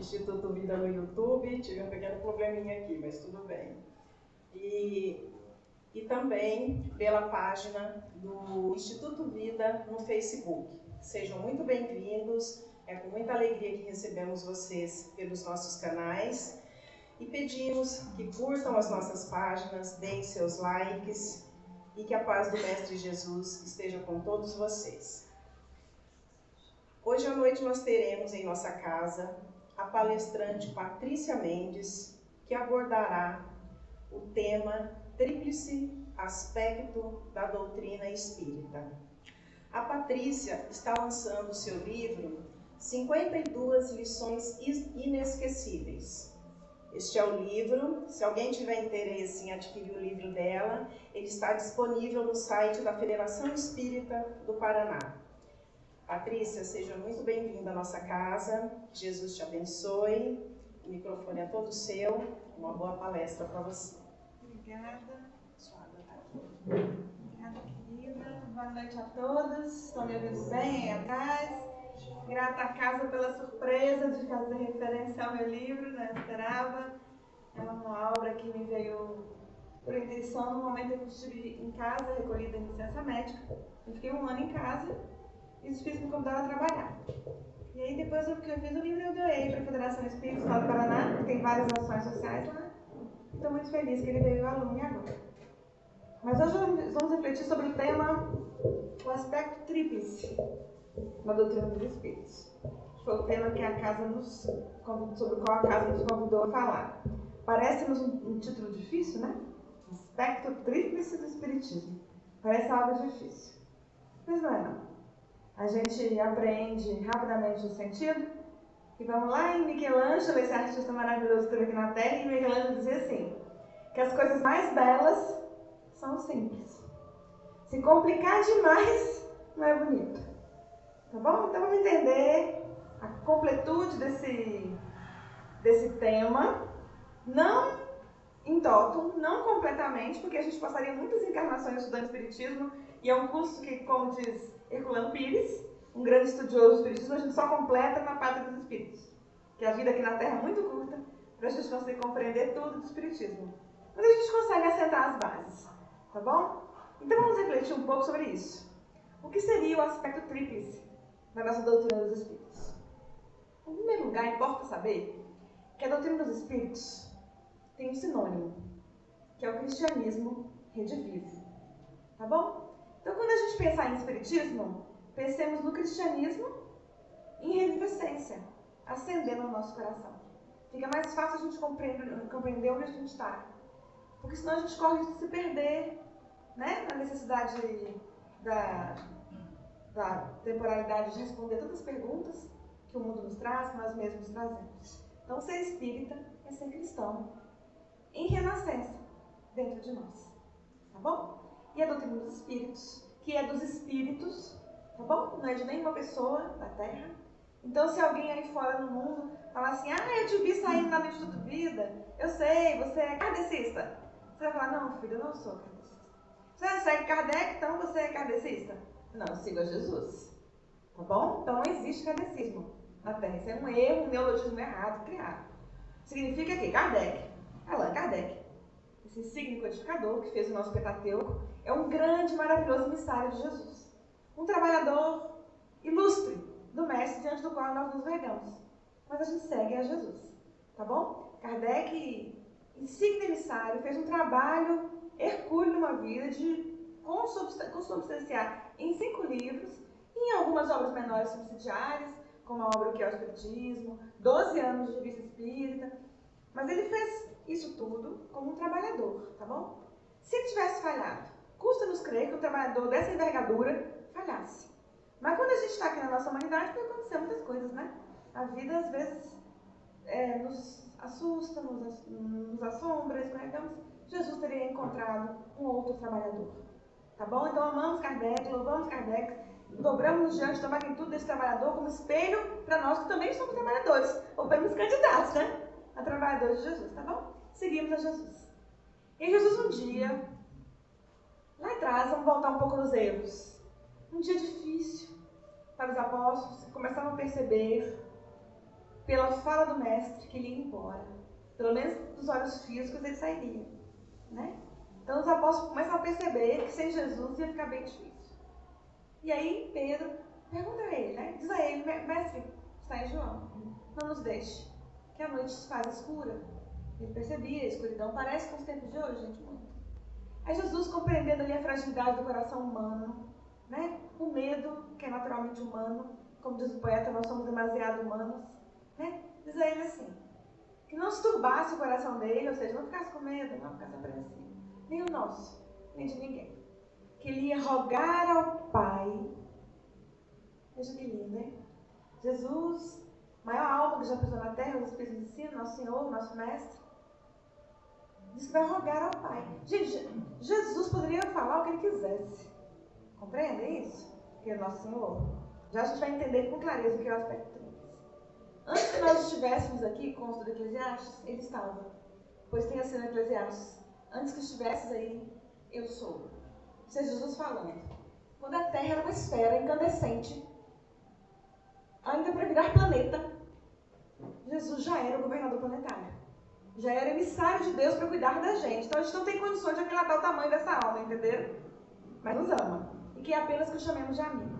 Instituto Vida no YouTube. Tive um pequeno probleminha aqui, mas tudo bem. E também pela página do Instituto Vida no Facebook. Sejam muito bem-vindos. É com muita alegria que recebemos vocês pelos nossos canais. E pedimos que curtam as nossas páginas, deem seus likes e que a paz do Mestre Jesus esteja com todos vocês. Hoje à noite nós teremos em nossa casa a palestrante Patrícia Mendes, que abordará o tema Tríplice Aspecto da Doutrina Espírita. A Patrícia está lançando seu livro 52 Lições Inesquecíveis. Este é o livro. Se alguém tiver interesse em adquirir o livro dela, ele está disponível no site da Federação Espírita do Paraná. Patrícia, seja muito bem-vinda à nossa casa. Jesus te abençoe. O microfone é todo seu. Uma boa palestra para você. Obrigada. Obrigada, querida. Boa noite a todos. Estão me ouvindo bem aí atrás? Grata à casa pela surpresa de fazer referência ao meu livro, não esperava. É uma obra que me veio por intenção no momento em que eu estive em casa, recolhida em licença médica. Eu fiquei 1 ano em casa e os espíritos me convidaram a trabalhar. E aí depois o que eu fiz, o livro eu doei para a Federação Espírita do Estado do Paraná, que tem várias ações sociais lá. Estou muito feliz que ele veio ao lume agora. Mas hoje vamos refletir sobre o tema, o aspecto tríplice na doutrina dos Espíritos. Foi o tema que a casa sobre o qual a casa nos convidou a falar. Parece-nos um título difícil, né? Aspecto tríplice do Espiritismo. Parece algo difícil. Mas não é não. A gente apreende rapidamente o sentido e vamos lá em Michelangelo, esse artista maravilhoso que esteve aqui na Terra, e Michelangelo dizia assim, que as coisas mais belas são simples. Se complicar demais, não é bonito. Tá bom? Então vamos entender a completude desse tema, não em toto, não completamente, porque a gente passaria muitas encarnações estudando Espiritismo, e é um curso que, como diz Herculano Pires, um grande estudioso do Espiritismo, a gente só completa na Pátria dos Espíritos, que a vida aqui na Terra é muito curta para a gente conseguir compreender tudo do Espiritismo. Mas a gente consegue assentar as bases, tá bom? Então vamos refletir um pouco sobre isso. O que seria o aspecto tríplice da nossa doutrina dos Espíritos? Em primeiro lugar, importa saber que a doutrina dos Espíritos tem um sinônimo, que é o cristianismo redivivo. Tá bom? Então, quando a gente pensar em Espiritismo, pensemos no cristianismo em revivescência, acendendo o nosso coração. Fica mais fácil a gente compreender onde a gente está. Porque senão a gente corre de se perder, né? Na necessidade da temporalidade de responder todas as perguntas que o mundo nos traz, que nós mesmos trazemos. Então, ser espírita é ser cristão em renascença dentro de nós, tá bom? E a doutrina dos espíritos, que é dos espíritos, tá bom? Não é de nenhuma pessoa da Terra. Então, se alguém aí fora no mundo falar assim, eu te vi saindo na Instituto Vida, eu sei, você é kardecista. Você vai falar, não, filho, eu não sou kardecista. Você segue Kardec, então você é kardecista? Não, eu sigo a Jesus. Tá bom? Então não existe kardecismo na Terra. Isso é um erro, um neologismo errado criado. Significa que Kardec, Allan Kardec, esse insigne codificador que fez o nosso Pentateuco, é um grande, maravilhoso emissário de Jesus. Um trabalhador ilustre do Mestre diante do qual nós nos vergamos. Mas a gente segue a Jesus. Tá bom? Kardec, insigne emissário, fez um trabalho hercúleo numa vida de consubstanciar em 5 livros e em algumas obras menores subsidiárias, como a obra O que é o Espiritismo, 12 anos de revista espírita. Mas ele fez isso tudo como um trabalhador, tá bom? Se ele tivesse falhado, custa-nos crer que um trabalhador dessa envergadura falhasse. Mas quando a gente está aqui na nossa humanidade, pode acontecer muitas coisas, né? A vida, às vezes, nos assusta, nos assombra, escorregamos. Jesus teria encontrado um outro trabalhador. Tá bom? Então amamos Kardec, louvamos Kardec, dobramos diante da magnitude desse trabalhador como espelho para nós que também somos trabalhadores, ou pelo menos candidatos, né? A trabalhadores de Jesus, tá bom? Seguimos a Jesus. E Jesus um dia, lá atrás, vamos voltar um pouco nos erros. Um dia difícil para os apóstolos, começaram a perceber pela fala do mestre, que ele ia embora. Pelo menos dos olhos físicos ele sairia, né? Então os apóstolos começam a perceber que sem Jesus ia ficar bem difícil. E aí Pedro pergunta a ele, né? Diz a ele, mestre, está em João, não nos deixe, que a noite se faz escura. Ele percebia a escuridão, parece com os tempos de hoje, gente, muito. Aí Jesus, compreendendo ali a fragilidade do coração humano, né? O medo, que é naturalmente humano, como diz o poeta, nós somos demasiado humanos, né? Diz a ele assim, que não se turbasse o coração dele, ou seja, não ficasse com medo, não ficasse apreensivo, nem o nosso, nem de ninguém. Que ele ia rogar ao Pai. Veja que lindo, hein? Jesus, maior alma que já pisou na terra, os Espíritos ensinam, nosso Senhor, nosso Mestre, diz que vai rogar ao Pai. Gente, Jesus poderia falar o que ele quisesse. Compreendem isso? Que é nosso Senhor. Já a gente vai entender com clareza o que é o aspecto 3. Antes que nós estivéssemos aqui com o estudo de Eclesiastes, ele estava. Pois tem assim no Eclesiastes. Antes que estivesses aí, eu sou. Isso é Jesus falando. Quando a Terra era uma esfera incandescente, ainda para virar planeta, Jesus já era o governador planetário. Já era emissário de Deus para cuidar da gente. Então a gente não tem condições de aquilatar o tamanho dessa alma, entenderam? Mas nos ama. E que é apenas que o chamemos de amigo.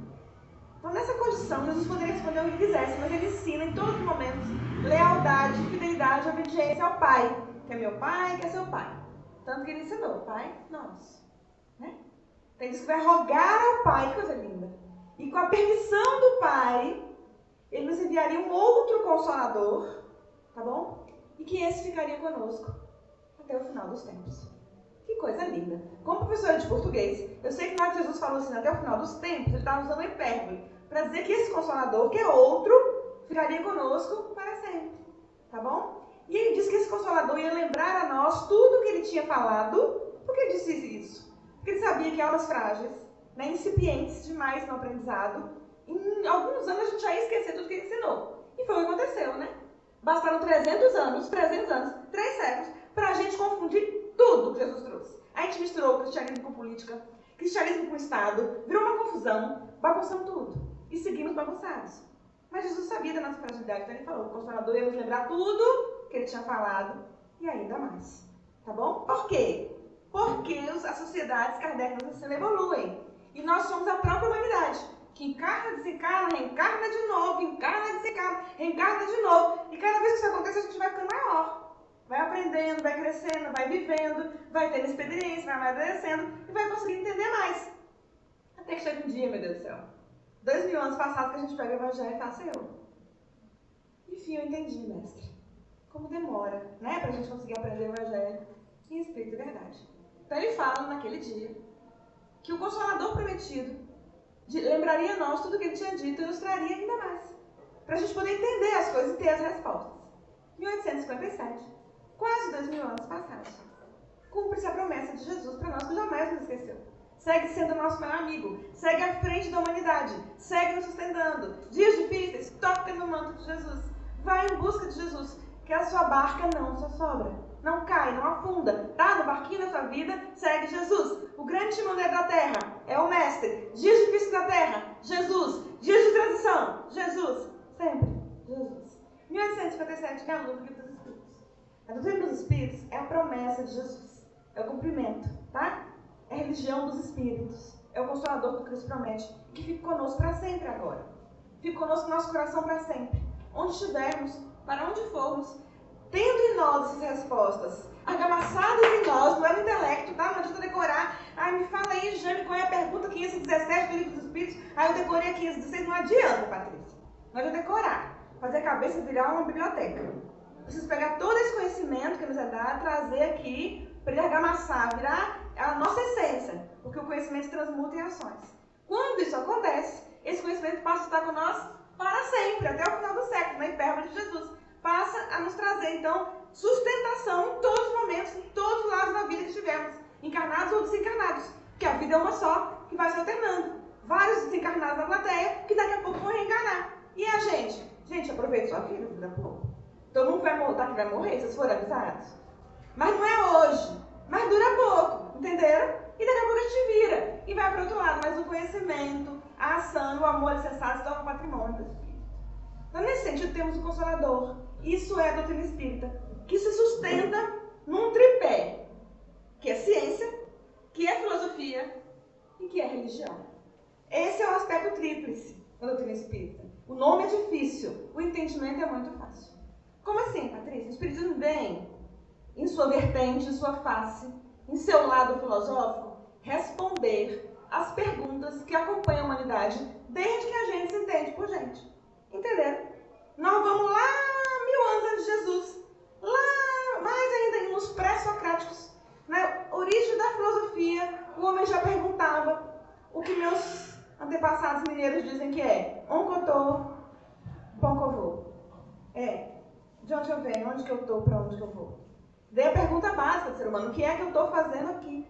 Então nessa condição, Jesus poderia responder o que quisesse, mas ele ensina em todos os momentos lealdade, fidelidade, obediência ao Pai. Que é meu Pai, que é seu Pai. Tanto que ele ensinou, Pai nosso. Né? Então ele diz que vai rogar ao Pai, que coisa linda. E com a permissão do Pai, ele nos enviaria um outro Consolador, tá bom? E que esse ficaria conosco até o final dos tempos. Que coisa linda. Como professora de português, eu sei que na hora que Jesus falou assim, até o final dos tempos, ele estava usando hipérbole, para dizer que esse Consolador, que é outro, ficaria conosco para sempre, tá bom? E ele disse que esse Consolador ia lembrar a nós tudo o que ele tinha falado. Por que ele disse isso? Porque ele sabia que aulas frágeis, né, incipientes demais no aprendizado, em alguns anos a gente já ia esquecer tudo que ele ensinou. E foi o que aconteceu, né? Bastaram 300 anos, 3 séculos, para a gente confundir tudo que Jesus trouxe. A gente misturou cristianismo com política, cristianismo com Estado, virou uma confusão, bagunçamos tudo. E seguimos bagunçados. Mas Jesus sabia da nossa fragilidade, então ele falou, o Consolador ia nos lembrar tudo que ele tinha falado e ainda mais. Tá bom? Por quê? Porque as sociedades kardecianas evoluem. E nós somos a própria humanidade, que encarna, desencarna, reencarna de novo, encarna, desencarna, reencarna de novo. E cada vez que isso acontece, a gente vai ficando maior. Vai aprendendo, vai crescendo, vai vivendo, vai tendo experiência, vai amadurecendo e vai conseguir entender mais. Até que chega um dia, meu Deus do céu, 2000 anos passados, que a gente pega o Evangelho e fala, Senhor, enfim, eu entendi, mestre. Como demora, né, pra gente conseguir aprender o Evangelho em espírito e verdade. Então ele fala naquele dia que o Consolador prometido lembraria a nós tudo o que ele tinha dito e nos traria ainda mais, para a gente poder entender as coisas e ter as respostas. 1857, quase 2000 anos passados, cumpre-se a promessa de Jesus para nós, que jamais nos esqueceu. Segue sendo nosso maior amigo, segue à frente da humanidade, segue nos sustentando. Dias difíceis, toca no manto de Jesus, vai em busca de Jesus, que a sua barca não só sobra, não cai, não afunda, tá? No barquinho da sua vida, segue Jesus. O grande timoneiro da terra é o Mestre. Dias difíceis da terra, Jesus. Dias de transição, Jesus. Sempre, Jesus. 1857, que é a luz do livro dos Espíritos. A doutrina dos Espíritos é a promessa de Jesus. É o cumprimento, tá? É a religião dos Espíritos. É o Consolador que Cristo promete. Que fique conosco para sempre agora. Fique conosco no nosso coração para sempre. Onde estivermos, para onde formos, tendo em nós essas respostas, argamassadas em nós, não é no intelecto, tá? Não adianta decorar. Ai, me fala aí, Jane, qual é a pergunta 517 do Livro dos Espíritos? Ai, eu decorei a 516. Não adianta, Patrícia. Não adianta decorar. Fazer a cabeça virar uma biblioteca. Preciso pegar todo esse conhecimento que nos é dado, trazer aqui, para ele argamassar, virar a nossa essência. Porque o conhecimento se transmuta em ações. Quando isso acontece, esse conhecimento passa a estar com nós para sempre, até o final do século, na hipérbole de Jesus. Passa a nos trazer, então, sustentação em todos os momentos, em todos os lados da vida que tivermos, encarnados ou desencarnados. Porque a vida é uma só, que vai se alternando. Vários desencarnados na plateia, que daqui a pouco vão reencarnar. E a gente? Gente, aproveita sua vida, daqui a pouco. Todo mundo vai morrer, vocês foram avisados. Mas não é hoje, mas dura pouco, entenderam? E daqui a pouco a gente vira e vai para o outro lado. Mas o conhecimento, a ação, o amor alicerçado se torna patrimônio do Espírito. Então, nesse sentido, temos o Consolador. Isso é a doutrina espírita, que se sustenta num tripé, que é ciência, que é filosofia e que é religião. Esse é o aspecto tríplice da doutrina espírita. O nome é difícil, o entendimento é muito fácil. Como assim, Patrícia? O espiritismo vem, em sua vertente, em sua face, em seu lado filosófico, responder às perguntas que acompanham a humanidade desde que a gente se entende por gente. Entenderam? Nós vamos lá 1000 anos antes de Jesus, lá mais ainda nos pré-socráticos. Na origem da filosofia, o homem já perguntava o que meus antepassados mineiros dizem que é oncotô, poncovô. De onde eu venho, onde que eu estou, para onde que eu vou. Daí a pergunta básica do ser humano, o que é que eu estou fazendo aqui?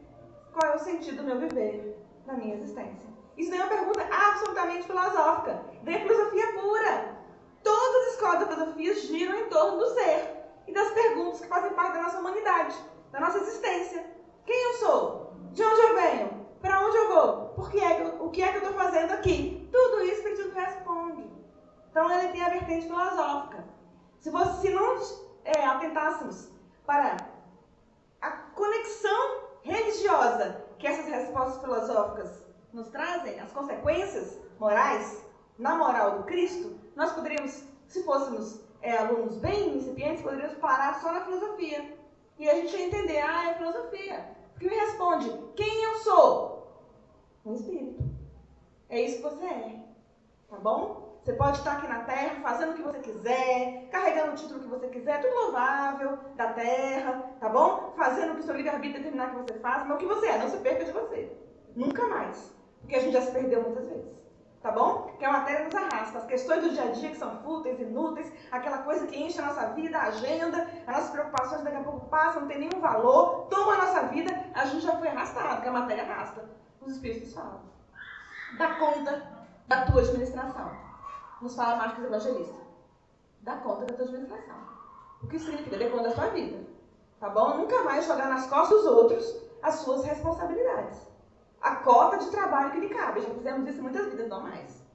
Qual é o sentido do meu viver, da minha existência? Isso daí é uma pergunta absolutamente filosófica. Daí a filosofia pura. Todas as escolas da filosofia giram em torno do ser e das perguntas que fazem parte da nossa humanidade, da nossa existência. Quem eu sou? De onde eu venho? Para onde eu vou? O que é que eu estou fazendo aqui? Tudo isso o Espiritismo responde. Então ele tem a vertente filosófica. Se não atentássemos para a conexão religiosa que essas respostas filosóficas nos trazem, as consequências morais, na moral do Cristo, nós poderíamos, se fôssemos alunos bem incipientes, poderíamos parar só na filosofia. E a gente ia entender, é filosofia. Porque me responde, quem eu sou? Um espírito. É isso que você é. Tá bom? Você pode estar aqui na Terra, fazendo o que você quiser, carregando o título que você quiser, tudo louvável da Terra, tá bom? Fazendo o que o seu livre-arbítrio determinar que você faça, mas o que você é, não se perca de você. Nunca mais. Porque a gente já se perdeu muitas vezes. Tá bom? Que a matéria nos arrasta. As questões do dia a dia que são fúteis, inúteis, aquela coisa que enche a nossa vida, a agenda, as nossas preocupações daqui a pouco passam, não tem nenhum valor, toma a nossa vida, a gente já foi arrastado, que a matéria arrasta. Os espíritos falam. Dá conta da tua administração. Nos fala Marcos Evangelista. Dá conta da tua administração. O que significa? Dê conta da sua vida. Tá bom? Nunca mais jogar nas costas dos outros as suas responsabilidades. A cota de trabalho que lhe cabe. Já fizemos isso em muitas vidas, não mais.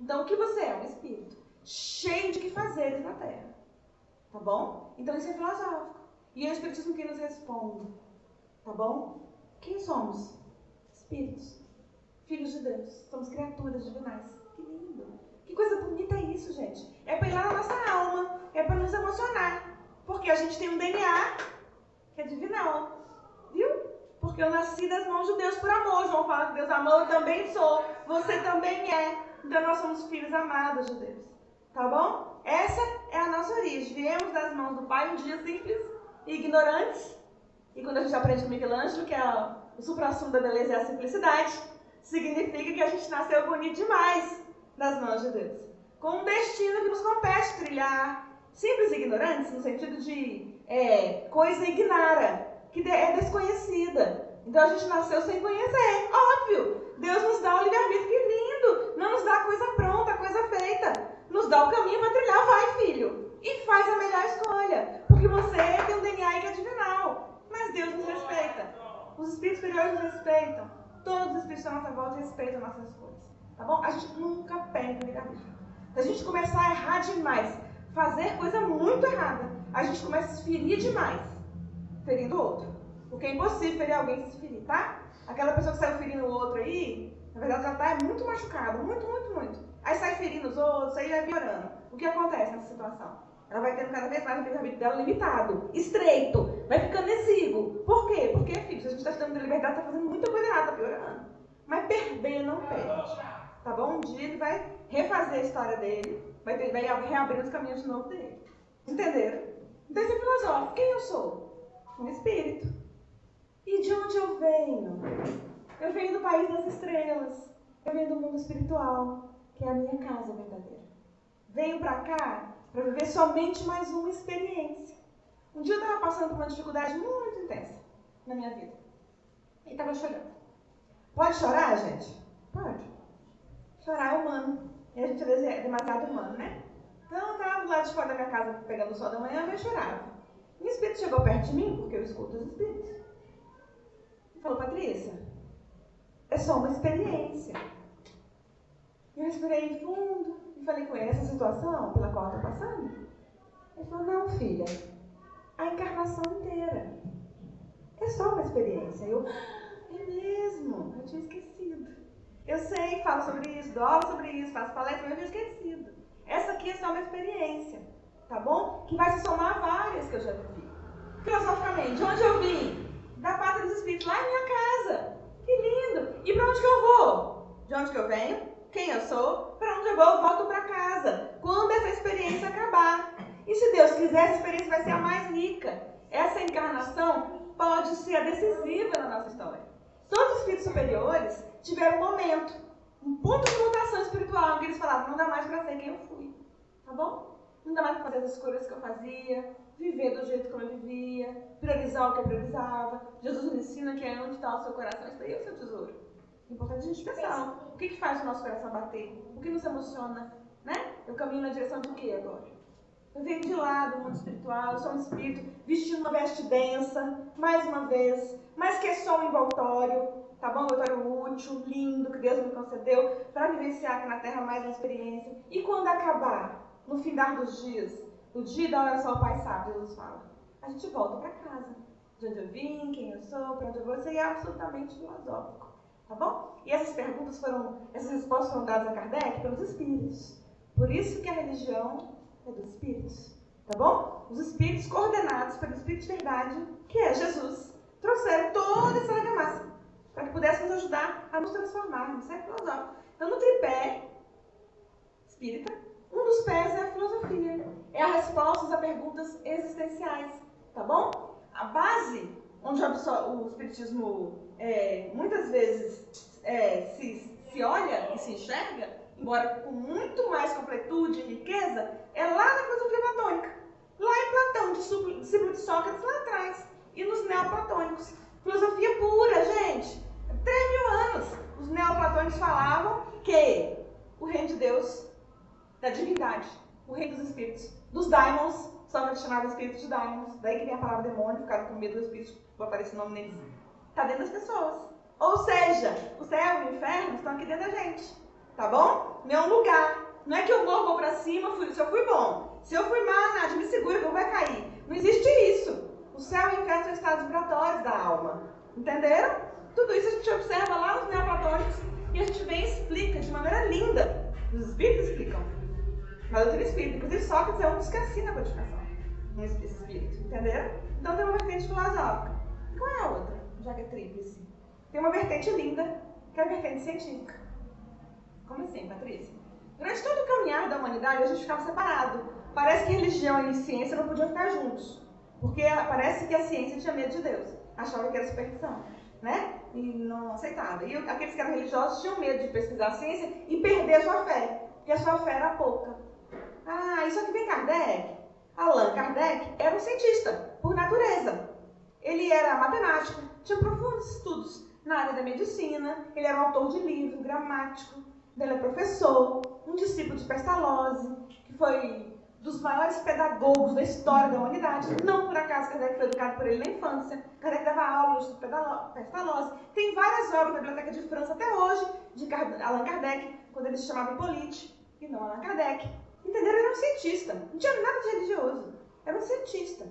Então, o que você é? Um espírito. Cheio de que fazeres na Terra. Tá bom? Então, isso é filosófico. E é o Espiritismo que nos responde. Tá bom? Quem somos? Espíritos. Filhos de Deus. Somos criaturas divinais. Que lindo. Que coisa bonita é isso, gente. É para ir lá na nossa alma. É para nos emocionar. Porque a gente tem um DNA que é divinal. Viu? Porque eu nasci das mãos de Deus por amor. João fala que Deus amou, eu também sou. Você também é. Então nós somos filhos amados de Deus. Tá bom? Essa é a nossa origem. Viemos das mãos do Pai um dia simples e ignorantes. E quando a gente aprende com Michelangelo, que é o suprassumo da beleza é a simplicidade, significa que a gente nasceu bonito demais das mãos de Deus. Com um destino que nos compete trilhar. Simples e ignorantes, no sentido de coisa ignara, que é desconhecida. Então a gente nasceu sem conhecer, óbvio. Deus nos dá o livre-arbítrio, que lindo. Não nos dá coisa pronta, coisa feita. Nos dá o caminho para trilhar, vai filho. E faz a melhor escolha. Porque você tem um DNA aí que é divinal. Mas Deus nos respeita. Os espíritos superiores nos respeitam. Todos os espíritos à nossa volta respeitam nossas escolhas. Tá bom? A gente nunca perde o livre-arbítrio. Se a gente começar a errar demais, fazer coisa muito errada, a gente começa a se ferir demais, ferindo o outro. Porque é impossível ferir alguém sem se ferir, tá? Aquela pessoa que saiu ferindo o outro aí, na verdade ela tá muito machucada, muito. Aí sai ferindo os outros, aí vai piorando. O que acontece nessa situação? Ela vai tendo cada vez mais o livre-arbítrio dela limitado, estreito, vai ficando exíguo. Por quê? Porque, filho, se a gente está estudando de liberdade, está fazendo muita coisa errada, está piorando. Mas perder não perde. Tá bom? Um dia ele vai refazer a história dele, vai reabrir os caminhos de novo dele. Entenderam? Então esse é filosófico. Quem eu sou? Um espírito. E de onde eu venho? Eu venho do país das estrelas. Eu venho do mundo espiritual, que é a minha casa verdadeira. Venho pra cá para viver somente mais uma experiência. Um dia eu estava passando por uma dificuldade muito intensa na minha vida. E estava chorando. Pode chorar, gente? Pode. Chorar é humano. E a gente é demasiado humano, né? Então eu estava do lado de fora da minha casa pegando o sol da manhã e eu chorava. E o espírito chegou perto de mim, porque eu escuto os espíritos. E falou, Patrícia, é só uma experiência. Eu respirei fundo, E falei com ele, essa situação pela qual eu estou passando? Ele falou, não, filha, a encarnação inteira. É só uma experiência. É mesmo, eu tinha esquecido. Eu sei, falo sobre isso, dou aula sobre isso, faço palestra, mas eu tinha esquecido. Essa aqui é só uma experiência, tá bom? Que vai se somar a várias que eu já vivi. Filosoficamente, de onde eu vim? Da pátria dos espíritos, lá em minha casa. Que lindo! E para onde que eu vou? De onde que eu venho? Quem eu sou? Para onde eu vou? Eu volto para casa. Quando essa experiência acabar. E se Deus quiser, essa experiência vai ser a mais rica. Essa encarnação pode ser a decisiva na nossa história. Todos os espíritos superiores tiveram um ponto de mutação espiritual, em que eles falavam, não dá mais para ser quem eu fui. Tá bom? Não dá mais para fazer as escolhas que eu fazia, viver do jeito como eu vivia, priorizar o que eu priorizava. Jesus nos ensina que é onde está o seu coração, está aí o seu tesouro. É importante a gente pensar, o que faz o nosso coração bater? O que nos emociona? Né? Eu caminho na direção de quê agora? Eu venho de lá do mundo espiritual, eu sou um espírito vestindo uma veste densa, mais uma vez, mas que é só um envoltório, tá bom? Um envoltório útil, lindo, que Deus me concedeu para vivenciar aqui na Terra mais uma experiência. E quando acabar, no final dos dias, o dia da hora só o Pai sabe, Jesus fala, a gente volta para casa. De onde eu vim, quem eu sou, para onde eu vou, isso aí é absolutamente filosófico, tá bom? E essas respostas foram dadas a Kardec pelos espíritos. Por isso que a religião é dos espíritos, tá bom? Os espíritos coordenados pelo Espírito de Verdade, que é Jesus, trouxeram toda essa argamassa para que pudesse nos ajudar a nos transformarmos, isso é filosófico. Então, no tripé espírita, um dos pés é a filosofia, é a resposta a perguntas existenciais, tá bom? A base onde o espiritismo muitas vezes se olha e se enxerga, embora com muito mais completude e riqueza, é lá na filosofia platônica. Lá em Platão, discípulo de Sócrates, lá atrás. E nos neoplatônicos. Filosofia pura, gente. 3.000 anos. Os neoplatônicos falavam que o reino de Deus, da divindade, o reino dos espíritos, dos daimons, Sócrates chamava espíritos de daimons, daí que vem a palavra demônio, ficaram com medo dos espíritos, vai aparecer o nome neles. Está dentro das pessoas. Ou seja, o céu e o inferno estão aqui dentro da gente. Tá bom? Não é um lugar. Não é que eu vou pra cima, se eu fui bom. Se eu fui mal, Nádia, me segura que eu vou cair. Não existe isso. O céu e o inferno são estados vibratórios da alma. Entenderam? Tudo isso a gente observa lá nos neoplatônicos e a gente vem e explica de maneira linda. Os espíritos explicam. Na doutrina espírita. Inclusive, Sócrates é um dos que assina a codificação. Esse espírito. Entenderam? Então tem uma vertente filosófica. Qual é a outra? Já que é tríplice. Tem uma vertente linda, que é a vertente científica. Como assim, Patrícia? Durante todo o caminhar da humanidade, a gente ficava separado. Parece que religião e ciência não podiam ficar juntos. Porque parece que a ciência tinha medo de Deus. Achava que era superstição, né? E não aceitava. E aqueles que eram religiosos tinham medo de pesquisar a ciência e perder a sua fé. Porque a sua fé era pouca. Ah, isso aqui vem Kardec. Allan Kardec era um cientista, por natureza. Ele era matemático, tinha profundos estudos na área da medicina. Ele era um autor de livro, gramático. Ele é professor, um discípulo de Pestalozzi, que foi dos maiores pedagogos da história da humanidade. Não por acaso Kardec foi educado por ele na infância. Kardec dava aula de Pestalozzi. Tem várias obras na Biblioteca de França até hoje, de Allan Kardec, quando ele se chamava Hippolyte, e não Allan Kardec. Entenderam? Ele era um cientista. Não tinha nada de religioso. Era um cientista.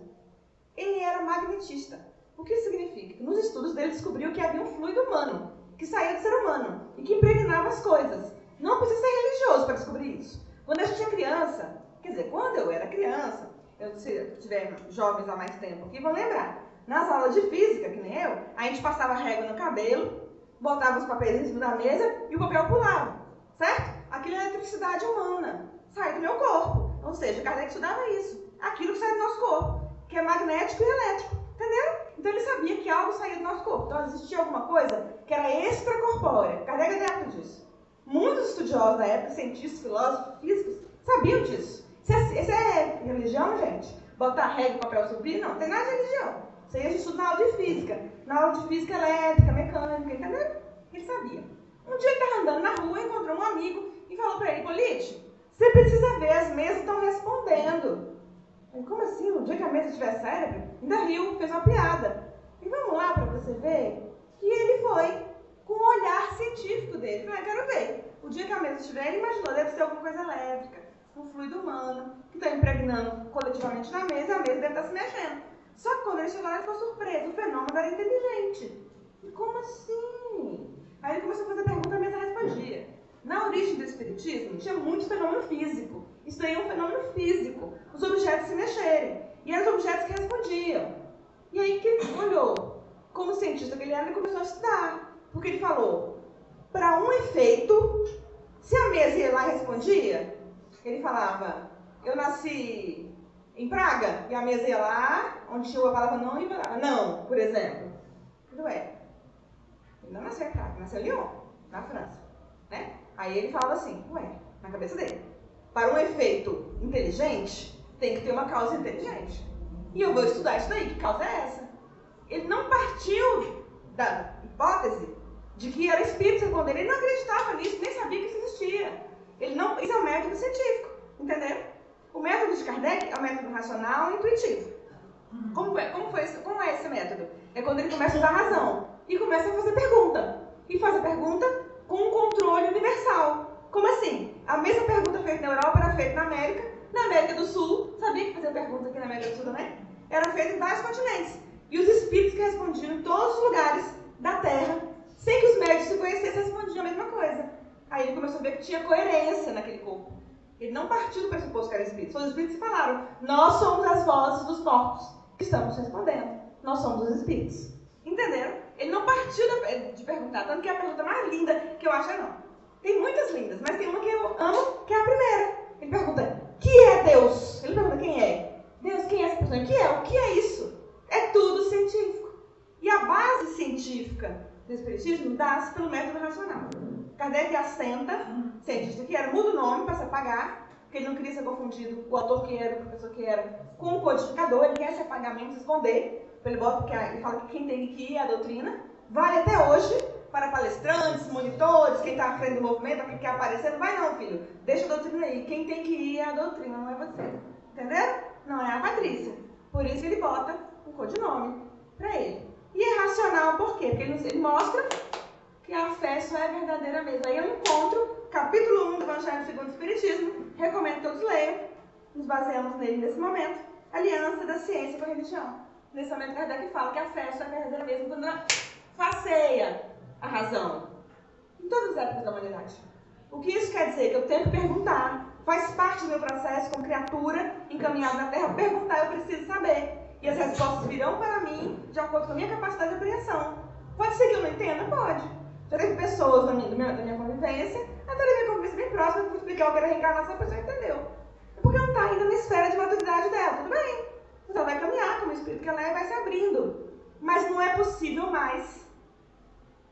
Ele era magnetista. O que isso significa? Que nos estudos dele descobriu que havia um fluido humano, que saía do ser humano e que impregnava as coisas. Não precisa ser religioso para descobrir isso. Quando a gente é criança, quer dizer, quando eu era criança, se tiver jovens há mais tempo aqui, vão lembrar. Nas aulas de física, que nem eu, a gente passava régua no cabelo, botava os papéis em cima da mesa e o papel pulava, certo? Aquilo é eletricidade humana, sai do meu corpo. Ou seja, Kardec estudava isso, aquilo que sai do nosso corpo, que é magnético e elétrico, entenderam? Então ele sabia que algo saía do nosso corpo. Então existia alguma coisa que era extracorpórea. Kardec é adepto disso. Muitos estudiosos da época, cientistas, filósofos, físicos, sabiam disso. Isso é religião, gente? Botar régua e papel subir? Não tem nada de religião. Isso aí a gente estuda na aula de física. Na aula de física elétrica, mecânica, entendeu? Ele sabia. Um dia ele estava andando na rua, encontrou um amigo e falou para ele: Hippolyte, você precisa ver, as mesas estão respondendo. Ele, como assim? No dia que a mesa tiver cérebro? Ainda riu, fez uma piada. E vamos lá para você ver? E ele foi com o olhar científico dele. Falei, quero ver. O dia que a mesa estiver, ele imaginou, deve ser alguma coisa elétrica, um fluido humano, que está impregnando coletivamente na mesa, e a mesa deve estar se mexendo. Só que quando ele chegou lá, ele ficou surpreso, o fenômeno era inteligente. E como assim? Aí ele começou a fazer pergunta, a mesa respondia. Na origem do espiritismo, tinha muito fenômeno físico. Isso daí é um fenômeno físico, os objetos se mexerem. E eram os objetos que respondiam. E aí que ele olhou, como cientista que ele era, ele começou a estudar. Porque ele falou, para um efeito, se a mesa ia lá e respondia, ele falava, eu nasci em Praga, e a mesa ia lá, onde tinha a palavra não, e falava, não, por exemplo. Ué, ele não nasceu em Praga, nasceu em Lyon, na França. Né? Aí ele falava assim, ué, na cabeça dele, para um efeito inteligente, tem que ter uma causa inteligente. E eu vou estudar isso daí, que causa é essa? Ele não partiu da hipótese de que era espírito respondendo, ele não acreditava nisso, nem sabia que isso existia. Isso é um método científico, entendeu? O método de Kardec é um método racional e intuitivo. Como é esse método? É quando ele começa a usar razão e começa a fazer pergunta. E faz a pergunta com um controle universal. Como assim? A mesma pergunta feita na Europa era feita na América do Sul. Sabia que fazer pergunta aqui na América do Sul também? Era feita em vários continentes. E os espíritos que respondiam em todos os lugares da Terra, sem que os médicos se conhecessem, respondiam a mesma coisa. Aí ele começou a ver que tinha coerência naquele corpo. Ele não partiu do pressuposto que era espírito. Os espíritos falaram, nós somos as vozes dos corpos que estamos respondendo. Nós somos os espíritos. Entenderam? Ele não partiu de perguntar, tanto que a pergunta mais linda que eu acho é não. Tem muitas lindas, mas tem uma que eu amo, que é a primeira. Ele pergunta, que é Deus? Ele pergunta, quem é? Deus, quem é essa pessoa? O que é isso? É tudo científico. E a base científica do espiritismo dá-se pelo método racional. Kardec assenta, cientista que era, muda o nome para se apagar, porque ele não queria ser confundido, o autor que era, o professor que era, com o codificador, ele quer se apagar mesmo, se esconder. Ele fala que quem tem que ir é a doutrina. Vale até hoje para palestrantes, monitores, quem está à frente do movimento, quem quer aparecer. Não vai não, filho. Deixa a doutrina aí. Quem tem que ir é a doutrina, não é você. Entenderam? Não é a Patrícia. Por isso ele bota um codinome para ele. E é racional por quê? Porque ele mostra que a fé só é verdadeira mesmo. Aí eu encontro capítulo 1 do Evangelho segundo o Espiritismo. Recomendo que todos leiam. Nos baseamos nele nesse momento. Aliança da ciência com a religião. Nesse momento, Kardec fala que a fé só é verdadeira mesmo quando ela faceia a razão. Em todas as épocas da humanidade. O que isso quer dizer? Que eu tenho que perguntar. Faz parte do meu processo como criatura encaminhada na Terra. Perguntar, eu preciso saber. E as respostas virão para mim de acordo com a minha capacidade de apreensão. Pode ser que eu não entenda? Pode. Já teve pessoas da minha convivência, até da minha convivência bem próxima, que eu explicar o que era reencarnação, a pessoa entendeu. É porque não está ainda na esfera de maturidade dela. Tudo bem. Mas ela vai caminhar como o espírito que ela é e vai se abrindo. Mas não é possível mais,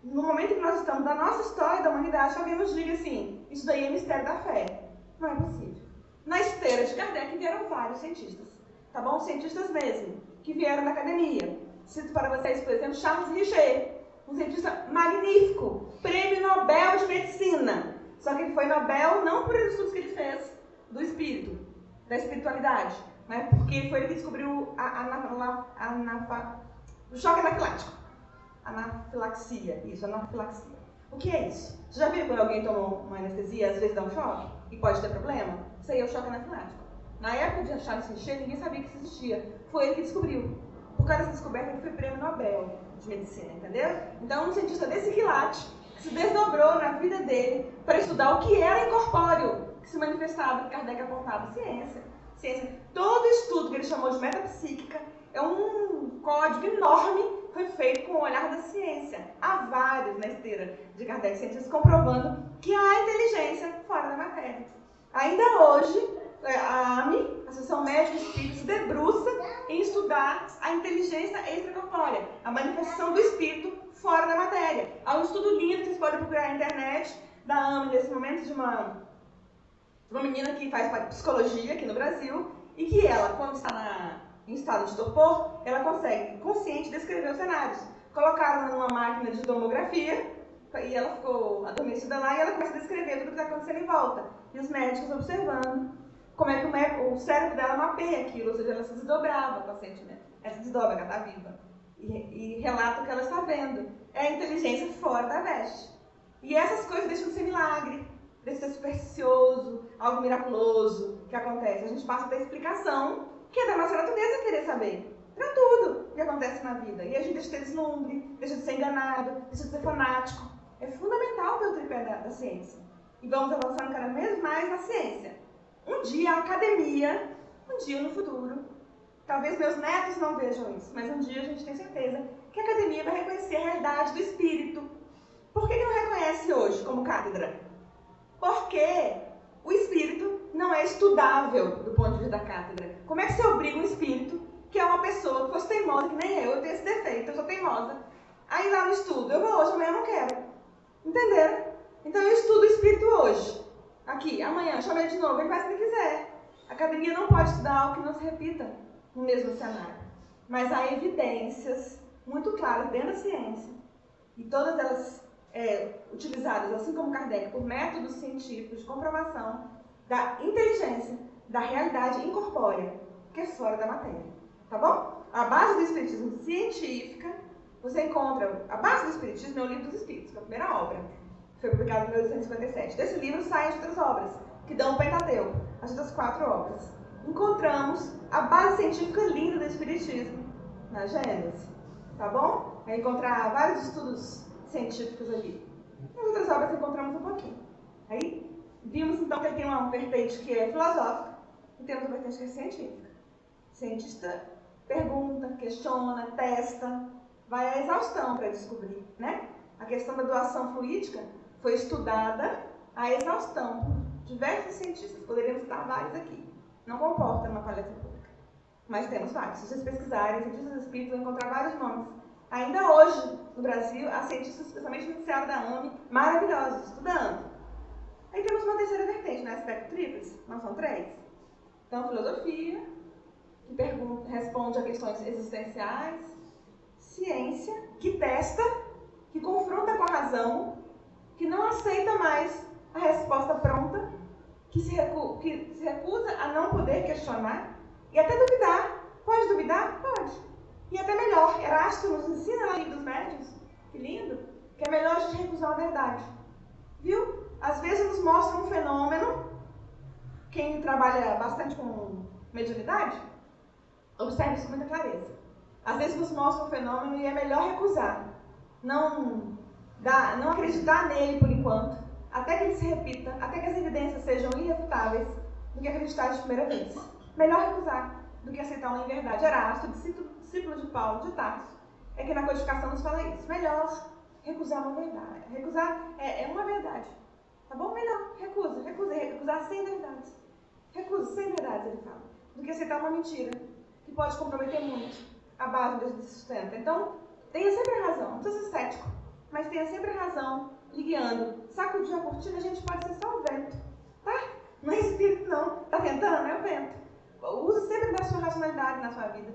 no momento em que nós estamos da nossa história da humanidade, que alguém nos diga assim, isso daí é mistério da fé. Não é possível. Na esteira de Kardec vieram vários cientistas. Tá bom? Cientistas mesmo, que vieram da academia. Cito para vocês, por exemplo, Charles Richer, um cientista magnífico, prêmio Nobel de Medicina. Só que ele foi Nobel não por estudos que ele fez do espírito, da espiritualidade, mas porque foi ele que descobriu o choque anafilático. Anafilaxia, isso, anafilaxia. O que é isso? Você já viu quando alguém toma uma anestesia, às vezes dá um choque? E pode ter problema? Isso aí é o choque anafilático. Na época de Charles Richer, ninguém sabia que isso existia. Foi ele que descobriu. Por causa dessa descoberta, ele foi prêmio Nobel de Medicina, entendeu? Então, um cientista desse quilate, que se desdobrou na vida dele para estudar o que era incorpóreo, que se manifestava, que Kardec apontava, ciência. Todo estudo que ele chamou de metapsíquica é um código enorme, foi feito com o olhar da ciência. Há vários na esteira de Kardec, cientistas comprovando que há inteligência fora da matéria. Ainda hoje, a AME, a Associação Médica Espírita, se debruça em estudar a inteligência extracorpórea, a manifestação do espírito fora da matéria. Há um estudo lindo que vocês podem procurar na internet, da AME, nesse momento, de uma menina que faz psicologia aqui no Brasil, e que ela, quando está em estado de torpor, ela consegue, consciente, descrever os cenários. Colocaram numa máquina de tomografia, e ela ficou adormecida lá, e ela começa a descrever tudo o que está acontecendo em volta. E os médicos observando como é que o cérebro dela mapeia aquilo, ou seja, ela se desdobrava conscientemente. Ela se desdobra, ela está viva. E relata o que ela está vendo. É a inteligência fora da veste. E essas coisas deixam de ser milagre. desse ser supersticioso, algo miraculoso que acontece. A gente passa a ter explicação que é da nossa natureza querer saber para tudo que acontece na vida. E a gente deixa de ter deslumbre, deixa de ser enganado, deixa de ser fanático. É fundamental ter o tripé da ciência. E vamos avançando cada vez mais na ciência. Um dia a academia, um dia no futuro, talvez meus netos não vejam isso, mas um dia a gente tem certeza que a academia vai reconhecer a realidade do espírito. Por que não reconhece hoje como cátedra? Porque o espírito não é estudável do ponto de vista da cátedra. Como é que você obriga um espírito, que é uma pessoa que fosse teimosa, que nem eu tenho esse defeito, eu sou teimosa, aí lá no estudo, eu vou hoje, amanhã eu não quero. Entenderam? Então eu estudo o espírito hoje, aqui, amanhã, chamei de novo, ele faz o que ele quiser. A academia não pode estudar algo que não se repita no mesmo cenário. Mas há evidências muito claras dentro da ciência, e todas elas utilizadas, assim como Kardec, por métodos científicos de comprovação da inteligência, da realidade incorpórea, que é fora da matéria. Tá bom? A base do espiritismo científica, você encontra, a base do espiritismo é o Livro dos Espíritos, que é a primeira obra, que foi publicada em 1857. Desse livro saem as outras obras, que dão o Pentateuco, as outras 4 obras. Encontramos a base científica linda do espiritismo na Gênesis. Tá bom? É encontrar vários estudos científicos ali. Nas outras obras encontramos um pouquinho. Aí, vimos então que ele tem uma vertente que é filosófica e temos uma vertente que é científica. O cientista pergunta, questiona, testa, vai à exaustão para descobrir, né? A questão da doação fluídica foi estudada à exaustão por diversos cientistas. Poderíamos citar vários aqui. Não comporta numa palestra pública. Mas temos vários. Se vocês pesquisarem, cientistas espíritas vão encontrar vários nomes. Ainda hoje, no Brasil, há cientistas, especialmente no noticiário da AME, maravilhosos, estudando. Aí temos uma terceira vertente, né? Aspecto tríplice, não são 3. Então, filosofia, que responde a questões existenciais, ciência, que testa, que confronta com a razão, que não aceita mais a resposta pronta, que se recusa a não poder questionar e até duvidar. Pode duvidar? Pode. E até melhor, Erasto nos ensina na Livro dos Médiuns, que lindo, que é melhor a gente recusar a verdade. Viu? Às vezes nos mostra um fenômeno, quem trabalha bastante com mediunidade, observa isso com muita clareza. Às vezes nos mostra um fenômeno e é melhor recusar. Não acreditar nele por enquanto, até que ele se repita, até que as evidências sejam irrefutáveis, do que acreditar de primeira vez. Melhor recusar do que aceitar uma inverdade. Erasto, discípulo de Paulo de Tarso, é que na codificação nos fala isso. Melhor recusar uma verdade. Recusar é uma verdade. Tá bom? Melhor, recusar sem verdades. Recusa sem verdades, ele fala. Do que aceitar uma mentira, que pode comprometer muito a base onde se sustenta. Então, tenha sempre a razão. Não precisa ser cético, mas tenha sempre a razão lhe guiando. Sacudir a cortina, a gente pode ser só o vento. Tá? Não é espírito, não. Tá ventando? É o vento. Use sempre da sua racionalidade na sua vida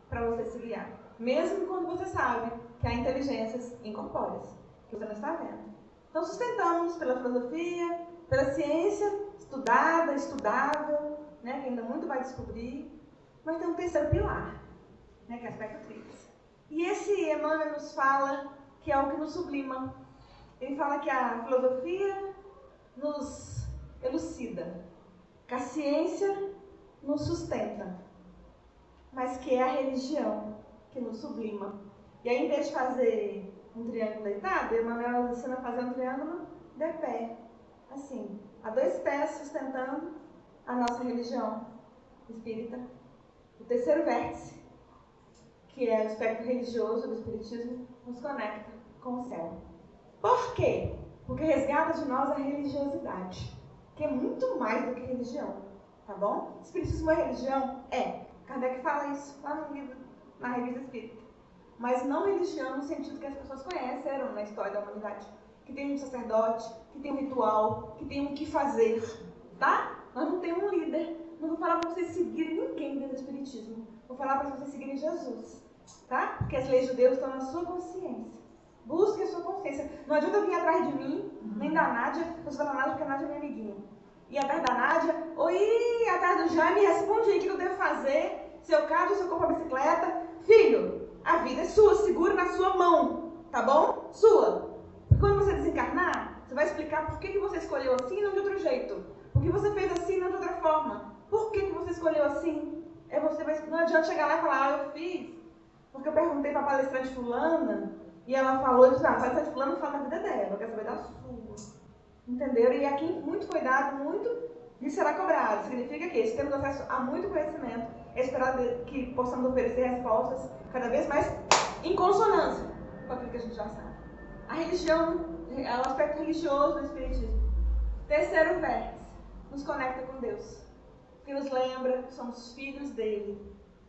para você se guiar. Mesmo quando você sabe que há inteligências incorpóreas, que você não está vendo. Então, sustentamos pela filosofia, pela ciência, estudada, estudável, né, que ainda muito vai descobrir, mas tem um terceiro pilar, né, que é o aspecto tríplice. E esse Emmanuel nos fala que é o que nos sublima. Ele fala que a filosofia nos elucida, que a ciência nos sustenta, mas que é a religião que nos sublima. E aí, em vez de fazer um triângulo deitado, Emmanuel nos ensina a fazer um triângulo de pé, assim, a 2 pés sustentando a nossa religião espírita. O terceiro vértice, que é o aspecto religioso do espiritismo, nos conecta com o céu. Por quê? Porque resgata de nós a religiosidade, que é muito mais do que religião, tá bom? Espiritismo é religião? É. Kardec fala isso lá no livro, na Revista Espírita. Mas não religião no sentido que as pessoas conheceram na história da humanidade. Que tem um sacerdote, que tem um ritual, que tem um que fazer, tá? Nós não temos um líder. Não vou falar para vocês seguirem ninguém dentro do espiritismo. Vou falar para vocês seguirem Jesus, tá? Porque as leis de Deus estão na sua consciência. Busque a sua consciência. Não adianta vir atrás de mim, nem da Nádia. Eu sou da Nádia porque a Nádia é minha amiguinha. E atrás da Nádia, oi, atrás do Jaime, responde aí o que eu devo fazer. Se eu caso, se eu compro a bicicleta. Filho, a vida é sua, segura na sua mão, tá bom? Sua. E quando você desencarnar, Você vai explicar por que você escolheu assim e não de outro jeito. Por que você fez assim e não de outra forma. Por que você escolheu assim? Não adianta chegar lá e falar, eu fiz porque eu perguntei para a palestrante fulana e ela falou, a palestrante fulana fala da vida dela, eu quero saber da sua. Entenderam? E aqui muito foi dado, muito lhe será cobrado. Significa que se temos acesso a muito conhecimento, é esperado que possamos oferecer respostas cada vez mais em consonância com aquilo que a gente já sabe. A religião, o aspecto religioso do Espiritismo. Terceiro vértice, nos conecta com Deus. Que nos lembra que somos filhos dele.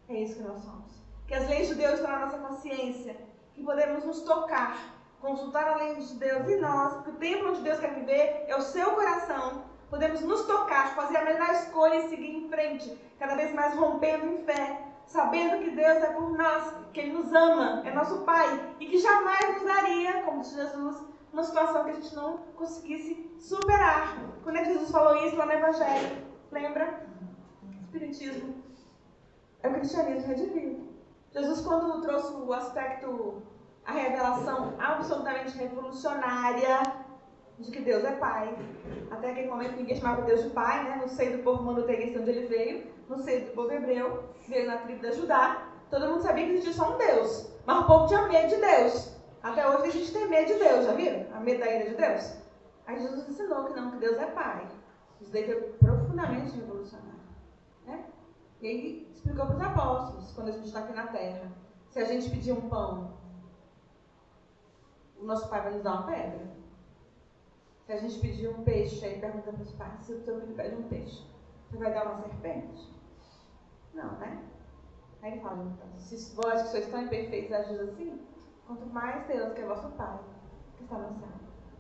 É isso que nós somos. Que as leis de Deus estão na nossa consciência. Que podemos nos tocar, consultar a lei de Deus em nós. Que o templo onde Deus quer viver é o seu coração. Podemos nos tocar, fazer a melhor escolha e seguir em frente. Cada vez mais rompendo em fé. Sabendo que Deus é por nós, que Ele nos ama, é nosso Pai. E que jamais nos daria, como disse Jesus, uma situação que a gente não conseguisse superar. Quando é que Jesus falou isso lá no Evangelho? Lembra? Espiritismo é o cristianismo redivivo. Jesus, quando trouxe o aspecto, a revelação absolutamente revolucionária de que Deus é Pai, até aquele momento ninguém chamava Deus de Pai, né? No seio do povo monoteísta onde ele veio, no seio do povo hebreu, veio na tribo da Judá, todo mundo sabia que existia só um Deus, mas o povo tinha medo de Deus. Até hoje a gente tem medo de Deus, já viram? A medo da ira de Deus. Aí Jesus ensinou que não, que Deus é Pai. Isso daí foi profundamente revolucionário. Né? E aí explicou para os apóstolos, quando a gente está aqui na terra, se a gente pedir um pão, o nosso pai vai nos dar uma pedra. Se a gente pedir um peixe, aí pergunta para os pais, se o seu filho pede um peixe, você vai dar uma serpente? Não, né? Aí ele fala, então, se vós que sois tão imperfeitos agis assim, quanto mais Deus, que é vosso Pai, que está no céu.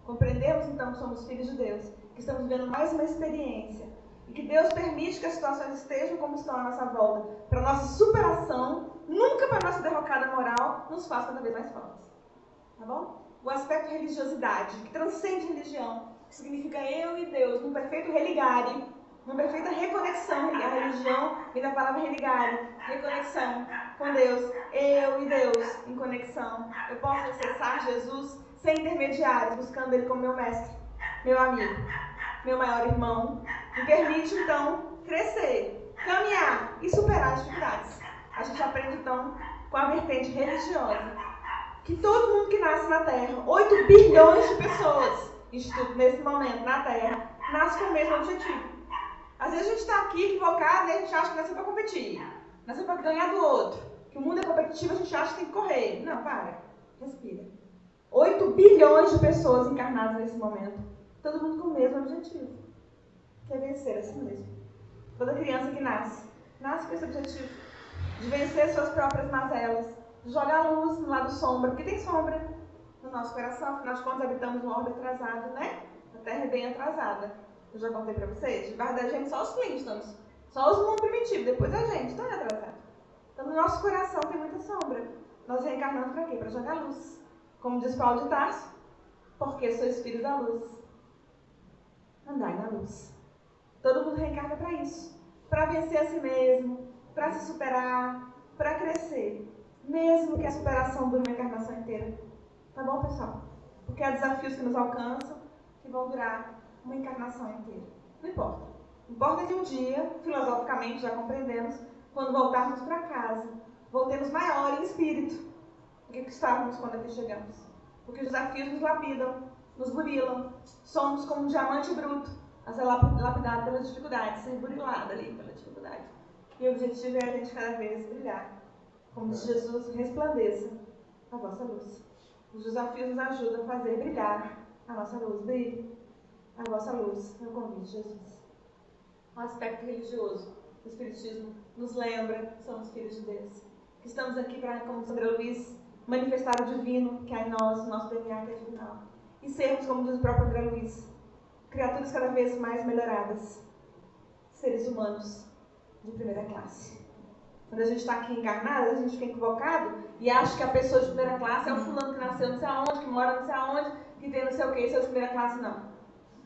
Compreendemos então que somos filhos de Deus, que estamos vivendo mais uma experiência, e que Deus permite que as situações estejam como estão à nossa volta, para a nossa superação, nunca para a nossa derrocada moral, nos faz cada vez mais fortes. Tá bom? O aspecto religiosidade, que transcende religião, que significa eu e Deus, num perfeito religare, numa perfeita reconexão. A religião vem da palavra religare, reconexão com Deus, eu e Deus em conexão. Eu posso acessar Jesus sem intermediários, buscando Ele como meu mestre, meu amigo, meu maior irmão. Me permite, então, crescer, caminhar e superar as dificuldades. A gente aprende, então, com a vertente religiosa, que todo mundo que nasce na Terra, 8 bilhões de pessoas, nesse momento, na Terra, nasce com o mesmo objetivo. Às vezes a gente está aqui equivocado e a gente acha que nasceu para competir, nasceu para ganhar do outro, que o mundo é competitivo, a gente acha que tem que correr. Não, para, respira. 8 bilhões de pessoas encarnadas nesse momento, todo mundo com o mesmo objetivo, que é vencer a si mesmo. Toda criança que nasce com esse objetivo, de vencer suas próprias mazelas, de jogar luz no lado sombra, porque tem sombra no nosso coração, afinal de contas habitamos um orbe atrasado, né? A Terra é bem atrasada. Eu já contei pra vocês, debaixo da gente só os Flintstones, só os mundos primitivos, depois a gente, então é atrasado. Então no nosso coração tem muita sombra. Nós reencarnamos para quê? Para jogar luz. Como diz Paulo de Tarso, porque sois filhos da luz. Andai na luz. Todo mundo reencarna para isso. Para vencer a si mesmo, para se superar, para crescer. Mesmo que a superação dure uma encarnação inteira. Tá bom, pessoal? Porque há desafios que nos alcançam, que vão durar uma encarnação inteira. Não importa. Importa que um dia, filosoficamente, já compreendemos, quando voltarmos para casa, voltemos maior em espírito do que estávamos quando aqui chegamos. Porque os desafios nos lapidam, nos burilam. Somos como um diamante bruto, a ser lapidado pelas dificuldades, ser burilado ali pela dificuldade. E o objetivo é a gente cada vez brilhar. Como diz Jesus, resplandeça a vossa luz. Os desafios nos ajudam a fazer brilhar a nossa luz. Brilhe a vossa luz, é o convite de Jesus. O aspecto religioso. O Espiritismo nos lembra que somos filhos de Deus. Que estamos aqui para, como diz André Luiz, manifestar o divino que há em nós, o nosso DNA que é divinal. E sermos, como diz o próprio André Luiz, criaturas cada vez mais melhoradas. Seres humanos de primeira classe. Quando a gente está aqui encarnado, a gente fica equivocado e acha que a pessoa de primeira classe é o fulano que nasceu não sei aonde, que mora não sei aonde, que tem não sei o que, isso é de primeira classe, não.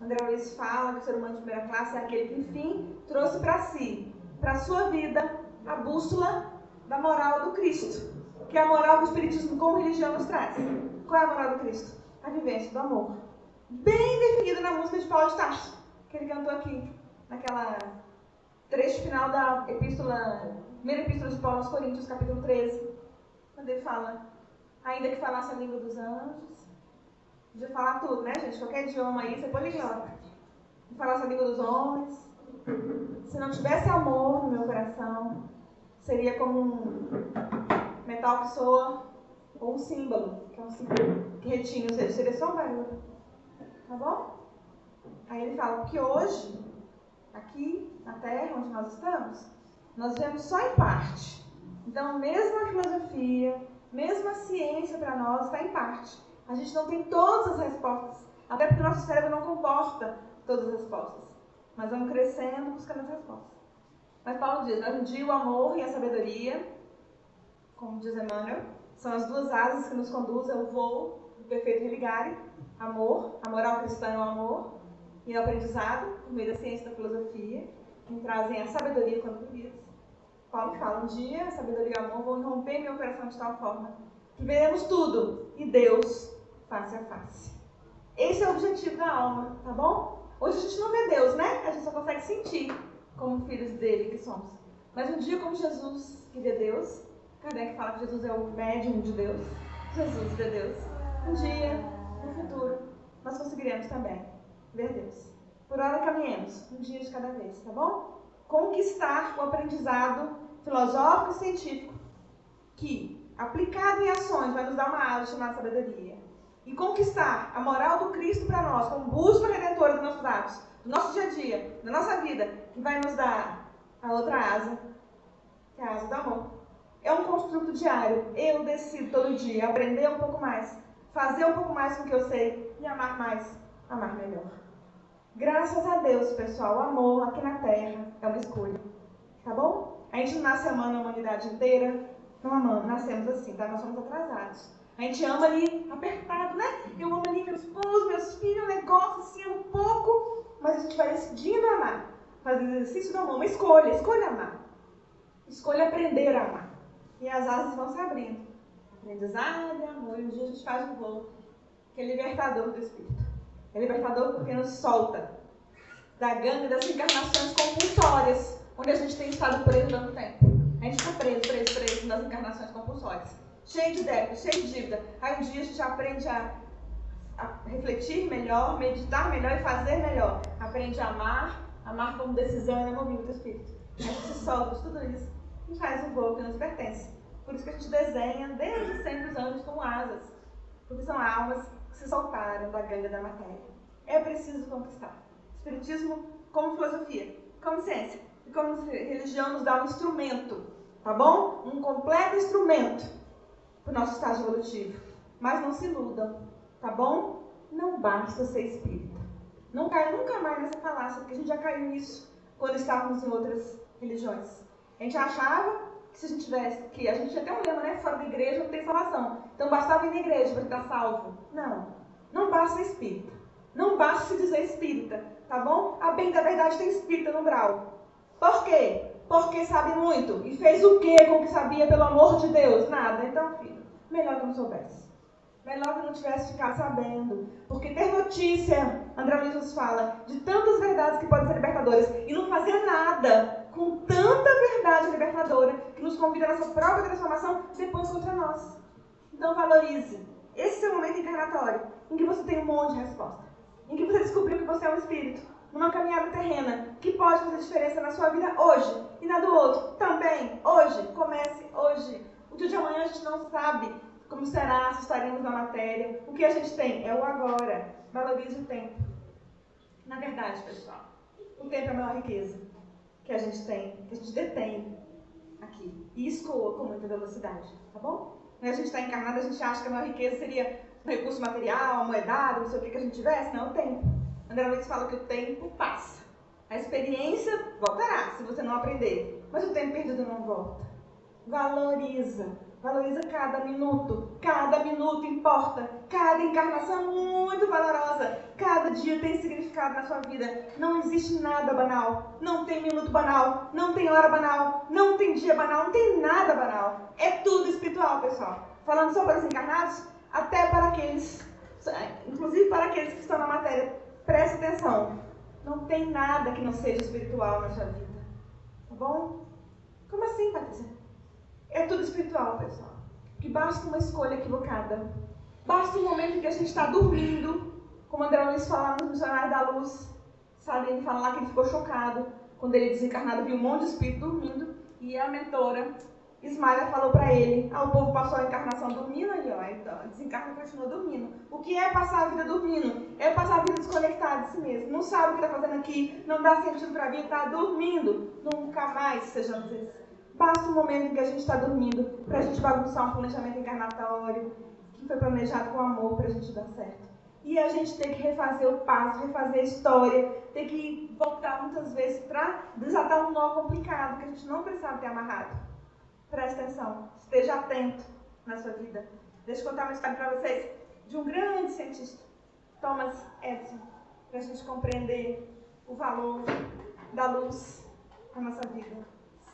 André Luiz fala que o ser humano de primeira classe é aquele que, enfim, trouxe para si, para a sua vida, a bússola da moral do Cristo, que é a moral que o Espiritismo como religião nos traz. Qual é a moral do Cristo? A vivência do amor. bem definido na música de Paulo de Tarso, que ele cantou aqui, naquela trecho final da primeira epístola de Paulo aos Coríntios, capítulo 13, quando ele fala, ainda que falasse a língua dos anjos, podia falar tudo, né, gente? Qualquer idioma aí, você poliglota. Falasse a língua dos homens, se não tivesse amor no meu coração, seria como um metal que soa, ou um símbolo, que é um símbolo que retinha, ou seja, seria só um barulho. Tá bom? Aí ele fala que hoje, aqui na Terra, onde nós estamos, nós vemos só em parte. Então, mesmo a filosofia, mesmo a ciência para nós está em parte. A gente não tem todas as respostas, até porque o nosso cérebro não comporta todas as respostas. Mas vamos crescendo, buscando as respostas. Mas Paulo diz, um dia o amor e a sabedoria, como diz Emmanuel, são as duas asas que nos conduzem ao voo do perfeito religare. Amor, a moral cristã é o amor, e o aprendizado, por meio da ciência e da filosofia, que trazem a sabedoria quando vividos. Paulo fala, um dia a sabedoria e o amor vão romper meu coração de tal forma que veremos tudo, e Deus face a face. Esse é o objetivo da alma, tá bom? Hoje a gente não vê Deus, né? A gente só consegue sentir como filhos dele que somos. Mas um dia, como Jesus que vê Deus, Kardec fala que Jesus é o médium de Deus, Jesus vê Deus. Um dia, no futuro, nós conseguiremos também ver Deus. Por hora caminhemos, um dia de cada vez, tá bom? Conquistar o aprendizado filosófico e científico que, aplicado em ações, vai nos dar uma asa chamada sabedoria. E conquistar a moral do Cristo para nós, como bússola redentora dos nossos atos, do nosso dia a dia, da nossa vida, que vai nos dar a outra asa, que é a asa do amor. É um construto diário. Eu decido todo dia aprender um pouco mais, fazer um pouco mais com o que eu sei e amar mais, amar melhor. Graças a Deus, pessoal, o amor aqui na Terra é uma escolha. Tá bom? A gente não nasce amando a humanidade inteira, não amamos, nascemos assim, tá? Nós somos atrasados. A gente ama ali, apertado, né? Eu amo ali meu esposo, meus filhos, um negócio assim, um pouco, mas a gente vai decidindo amar. Fazer exercício do amor, uma escolha, escolha amar. Escolha aprender a amar. E as asas vão se abrindo. Aprendizado e amor. E um dia a gente faz um voo, que é libertador do espírito. É libertador porque nos solta da ganga das encarnações compulsórias, onde a gente tem estado preso tanto tempo. A gente está preso nas encarnações compulsórias. Cheio de débito, cheio de dívida. Aí um dia a gente aprende a refletir melhor, meditar melhor e fazer melhor. Aprende a amar como decisão e não movimento do espírito. A gente se solta de tudo isso e faz um voo que nos pertence. Por isso que a gente desenha desde sempre os anjos com asas. Porque são almas que se soltaram da ganga da matéria. É preciso conquistar. Espiritismo como filosofia, como ciência e como religião nos dá um instrumento, tá bom? Um completo instrumento para o nosso estágio evolutivo. Mas não se iludam, tá bom? Não basta ser espírita. Não caia nunca mais nessa falácia, porque a gente já caiu nisso quando estávamos em outras religiões. A gente achava que se a gente tivesse, que a gente tinha até um lema, né? Fora da igreja não tem salvação. Então bastava ir na igreja para estar salvo. Não. Não basta ser espírita. Não basta se dizer espírita, tá bom? A bem da verdade tem espírita no grau. Por quê? Porque sabe muito. E fez o quê com o que sabia, pelo amor de Deus? Nada. Então, filho, melhor que não soubesse. Melhor que não tivesse ficado sabendo. Porque ter notícia, André Luiz nos fala, de tantas verdades que podem ser libertadoras e não fazer nada com tanta verdade libertadora que nos convida a nossa própria transformação depois contra nós. Então valorize. Esse é o momento encarnatório em que você tem um monte de resposta. Em que você descobriu que você é um espírito, numa caminhada terrena, que pode fazer diferença na sua vida hoje e na do outro também. Hoje. Comece hoje. O dia de amanhã a gente não sabe como será, se estaremos na matéria. O que a gente tem é o agora. Valorize o tempo. Na verdade, pessoal, o tempo é a maior riqueza que a gente tem, que a gente detém aqui. E escoa com muita velocidade, tá bom? Quando a gente está encarnado, a gente acha que a maior riqueza seria um recurso material, moedado, não sei o que a gente tivesse. Não, o tempo. André Luiz fala que o tempo passa. A experiência voltará, se você não aprender. Mas o tempo perdido não volta. Valoriza. Valoriza cada minuto. Cada minuto importa. Cada encarnação é muito valorosa. Cada dia tem significado na sua vida. Não existe nada banal. Não tem minuto banal. Não tem hora banal. Não tem dia banal. Não tem nada banal. É tudo espiritual, pessoal. Falando só para os encarnados, até para aqueles inclusive para aqueles que estão na matéria, preste atenção. Não tem nada que não seja espiritual na sua vida. Tá bom? Como assim, Patrícia? É tudo espiritual, pessoal. Que basta uma escolha equivocada. Basta um momento em que a gente está dormindo, como André Luiz fala nos Missionários da Luz. Sabe, ele fala lá que ele ficou chocado quando ele desencarnado viu um monte de espírito dormindo. E a mentora Ismaila falou para ele: o povo passou a encarnação dormindo aí, ó, então desencarna e continua dormindo. O que é passar a vida dormindo? É passar a vida desconectado de si mesmo. Não sabe o que está fazendo aqui, não dá sentido para a vida, está dormindo. Nunca mais sejamos esses. Basta um momento em que a gente está dormindo para a gente bagunçar um planejamento encarnatório que foi planejado com amor para a gente dar certo. E a gente tem que refazer o passo, refazer a história, tem que voltar muitas vezes para desatar um nó complicado que a gente não precisava ter amarrado. Preste atenção, esteja atento na sua vida. Deixa eu contar uma história para vocês de um grande cientista, Thomas Edison, para a gente compreender o valor da luz na nossa vida,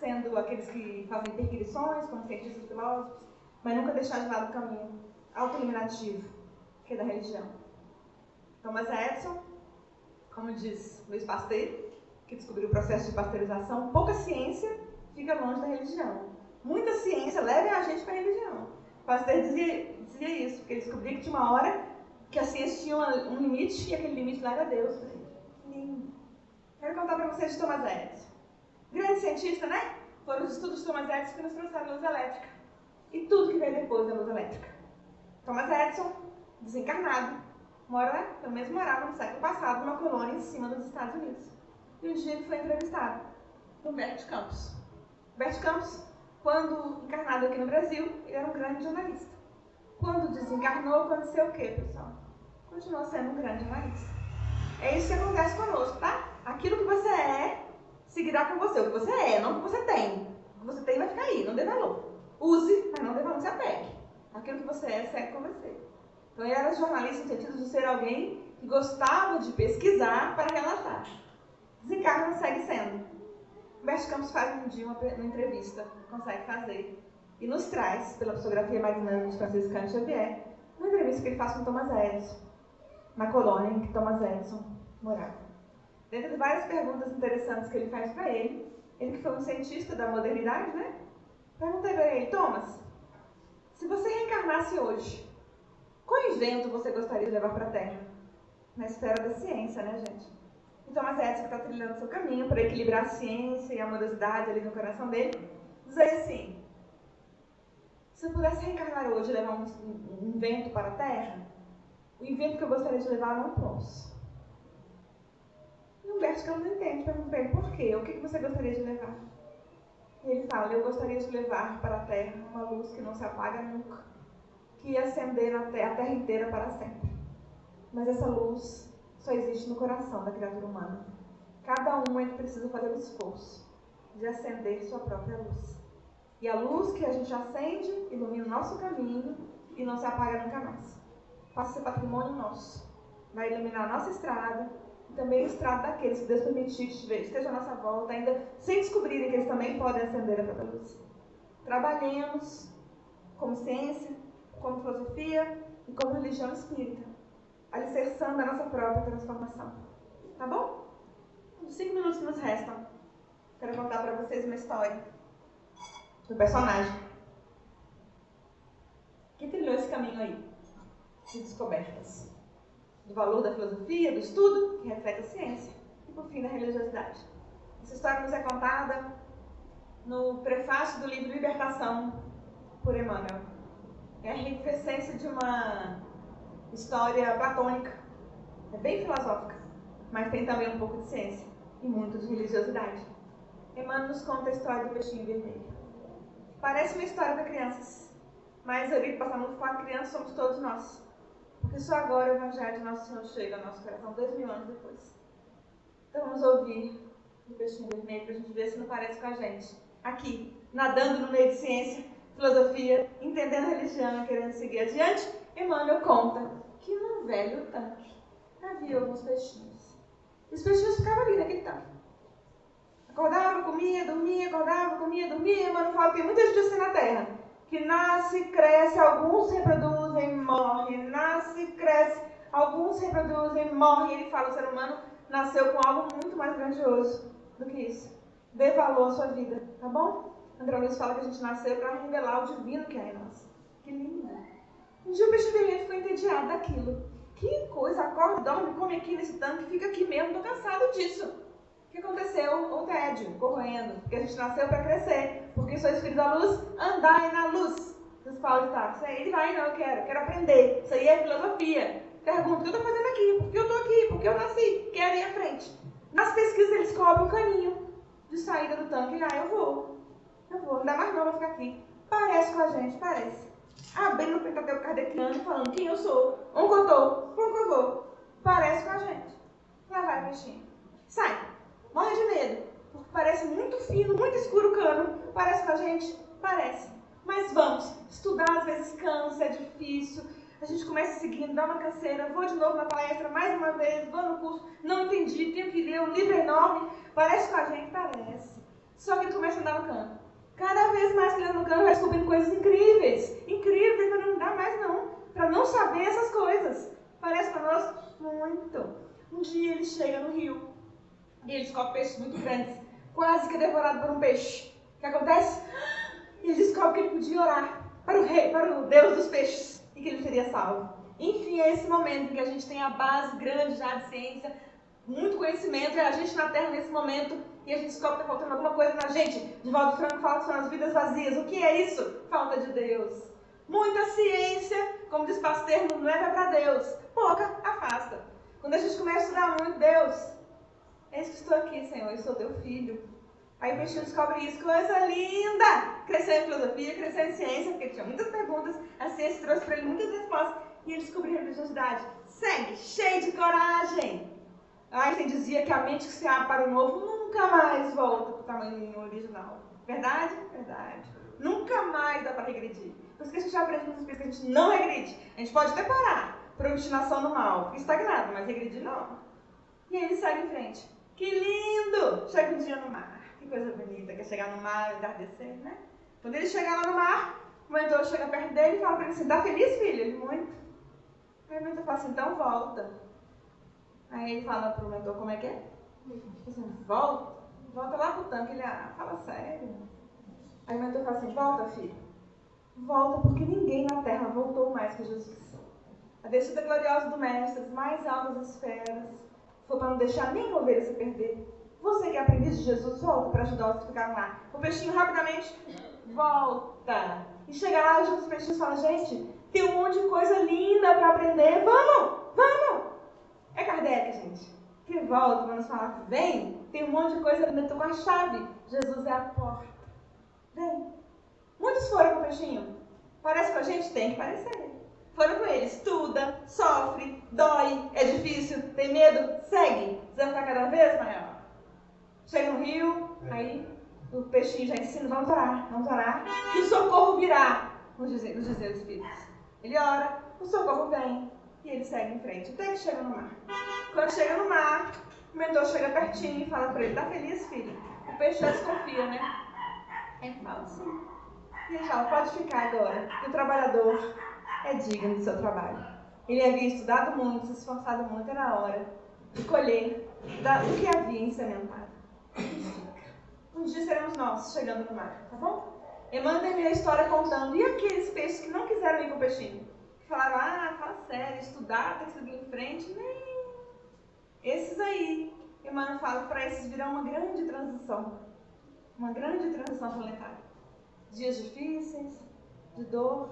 sendo aqueles que fazem perquisições, como cientistas e filósofos, mas nunca deixar de lado o caminho autoeliminativo, que é da religião. Thomas Edison, como diz Louis Pasteur, que descobriu o processo de pasteurização, pouca ciência fica longe da religião. Muita ciência leva a gente para a religião. Pasteur dizia isso, porque ele descobriu que tinha uma hora que a ciência tinha um limite e aquele limite lá era Deus. Lindo. Quero contar para vocês de Thomas Edison. Grande cientista, né? Foram os estudos de Thomas Edison que nos trouxeram a luz elétrica. E tudo que veio depois da luz elétrica. Thomas Edison, desencarnado, pelo menos morava no século passado, numa colônia em cima dos Estados Unidos. E um dia ele foi entrevistado por Humberto Campos. Humberto Campos, quando encarnado aqui no Brasil, ele era um grande jornalista. Quando desencarnou, aconteceu o quê, pessoal? Continuou sendo um grande jornalista. É isso que acontece conosco, tá? Aquilo que você é, seguirá com você. O que você é, não o que você tem. O que você tem vai ficar aí, não dê valor. Use, mas não dê valor, se apegue. Aquilo que você é, segue com você. Então ele era jornalista no sentido de ser alguém que gostava de pesquisar para relatar. Desencarna, não segue sendo. Humberto Campos faz um dia uma entrevista, consegue fazer, e nos traz, pela psicografia magnânima de Francisco Cândido Xavier, uma entrevista que ele faz com Thomas Edison, na colônia em que Thomas Edison morava. Dentro de várias perguntas interessantes que ele faz para ele que foi um cientista da modernidade, né? Perguntei para ele: Thomas, se você reencarnasse hoje, qual invento você gostaria de levar para a Terra? Na esfera da ciência, né, gente? Então, Thomas Edison está trilhando seu caminho para equilibrar a ciência e a amorosidade ali no coração dele, diz assim: se eu pudesse reencarnar hoje e levar um invento para a Terra, o invento que eu gostaria de levar eu não posso. E Humberto Campos não entende, pergunta para ele: por quê? O que você gostaria de levar? E ele fala: eu gostaria de levar para a Terra uma luz que não se apaga nunca, que ia acender a Terra inteira para sempre. Mas essa luz só existe no coração da criatura humana. Cada um é que precisa fazer o esforço de acender sua própria luz. E a luz que a gente acende ilumina o nosso caminho e não se apaga nunca mais. Passa a ser patrimônio nosso. Vai iluminar a nossa estrada e também a estrada daqueles que Deus permitir que estejam à nossa volta, ainda sem descobrirem que eles também podem acender a própria luz. Trabalhemos como ciência, como filosofia e como religião espírita, alicerçando a nossa própria transformação. Tá bom? Nos 5 minutos que nos restam, quero contar para vocês uma história do personagem que trilhou esse caminho aí de descobertas, do valor da filosofia, do estudo, que reflete a ciência, e por fim da religiosidade. Essa história nos é contada no prefácio do livro Libertação, por Emmanuel. É a revivescência de uma história platônica, é bem filosófica, mas tem também um pouco de ciência e muito de religiosidade. Emmanuel nos conta a história do peixinho vermelho. Parece uma história para crianças, mas eu digo, passando por falar crianças somos todos nós, porque só agora o Evangelho de Nosso Senhor chega ao nosso coração, 2000 anos depois. Então vamos ouvir o peixinho vermelho para a gente ver se não parece com a gente, aqui, nadando no meio de ciência, filosofia, entendendo a religião e querendo seguir adiante. Emmanuel conta que num velho tanque havia alguns peixinhos. E os peixinhos ficavam ali naquele tanque. Acordava, comia, dormia, acordava, comia, dormia. Emmanuel fala que tem muita gente assim na Terra, que nasce, cresce, alguns se reproduzem, morrem, nasce, e cresce. Alguns se reproduzem, morrem. Ele fala, o ser humano nasceu com algo muito mais grandioso do que isso. Dê valor à sua vida, tá bom? André Luiz fala que a gente nasceu para revelar o divino que é em nós. Que lindo. Um dia o peixe vermelho ficou entediado daquilo. Que coisa, acorda, dorme, come aqui nesse tanque, fica aqui mesmo, tô cansado disso. O que aconteceu? O tédio, corroendo. Porque a gente nasceu para crescer. Porque sois filhos da luz, andai na luz. Diz Paulo de Tarso. Ele vai, não, eu quero aprender. Isso aí é filosofia. Pergunta, o que eu estou fazendo aqui? Por que eu estou aqui? Por que eu nasci? Quero ir à frente. Nas pesquisas eles cobrem um caminho de saída do tanque. Eu vou. Não dá mais não, vou ficar aqui. Parece com a gente, parece. Abrindo o Pentateuco Kardeciano, falando quem eu sou, onde eu estou, como que eu vou. Parece com a gente. Lá vai o peixinho. Sai. Morre de medo. Porque parece muito fino, muito escuro o cano. Parece com a gente? Parece. Mas vamos. Estudar às vezes cansa, é difícil. A gente começa seguindo, dá uma canseira. Vou de novo na palestra, mais uma vez. Vou no curso. Não entendi, tenho que ler. O livro é enorme. Parece com a gente? Parece. Só que ele começa a andar no cano. Cada vez mais que ele anda no cano, vai descobrindo coisas incríveis. Incríveis, mas não dá mais não. Para não saber essas coisas. Parece conosco? Muito. Um dia ele chega no rio. E ele descobre peixes muito grandes. Quase que devorado por um peixe. O que acontece? Ele descobre que ele podia orar para o rei, para o Deus dos peixes. E que ele seria salvo. Enfim, é esse momento em que a gente tem a base grande já de ciência. Muito conhecimento. E a gente na Terra nesse momento. E a gente descobre que está faltando alguma coisa na gente. Divaldo Franco fala que são as vidas vazias. O que é isso? Falta de Deus. Muita ciência, como diz Pasteur, não leva para Deus. Pouca, afasta. Quando a gente começa a estudar muito Deus, eis que estou aqui, Senhor, eu sou teu filho. Aí o peixinho descobre isso, coisa linda! Cresceu em filosofia, cresceu em ciência, porque tinha muitas perguntas, a ciência trouxe para ele muitas respostas, e ele descobriu a religiosidade. Segue, cheio de coragem! Einstein dizia que a mente que se abre para o novo nunca mais volta para o tamanho original. Verdade? Verdade. Nunca mais dá para regredir. Por isso que a gente aprende nos espíritos que a gente não regride. A gente pode até parar por obstinação no mal, fica estagnado, mas regredir não. E aí ele segue em frente. Que lindo! Chega um dia no mar. Que coisa bonita, que é chegar no mar e entardecer, né? Quando ele chega lá no mar, o mentor chega perto dele e fala para ele assim, tá feliz, filho? Ele, muito. Aí o mentor fala assim, então volta. Aí ele fala pro mentor, como é que é? Ele fala assim, volta lá pro tanque. Ele, fala sério. Aí o mentor fala assim, volta, filho. Volta porque ninguém na terra voltou mais que Jesus. A descida gloriosa do Mestre, as mais altas esferas, foi para não deixar nenhuma ovelha se perder. Você que é aprendiz de Jesus, volta para ajudar os que ficaram lá. O peixinho rapidamente volta. E chega lá, e os peixinhos falam, gente, tem um monte de coisa linda para aprender. Vamos! É Kardec, gente, que volta para nos falar, vem, tem um monte de coisa linda, estou com a chave. Jesus é a porta. Vem. Muitos foram com o peixinho. Parece com a gente? Tem que parecer. Foram com ele, estuda, sofre, dói, é difícil, tem medo, segue. Você vai ficar cada vez maior. Chega no rio, aí o peixinho já ensina, vamos orar, que o socorro virá, nos dizer os espíritos. Ele ora, o socorro vem e ele segue em frente, até que chega no mar. Quando chega no mar, o mentor chega pertinho e fala para ele, tá feliz, filho? O peixe já desconfia, né? Ele fala assim. E ele fala, pode ficar agora, que o trabalhador é digno do seu trabalho. Ele havia estudado muito, se esforçado muito, era hora de colher do que havia insementado. Um dia seremos nós chegando no mar, tá bom? Emmanuel termina a história contando, e aqueles peixes que não quiseram ir com o peixinho? Que falaram, fala sério, estudar, tem que seguir em frente, nem. Esses aí, Emmanuel fala que para esses virá uma grande transição planetária. Dias difíceis, de dor,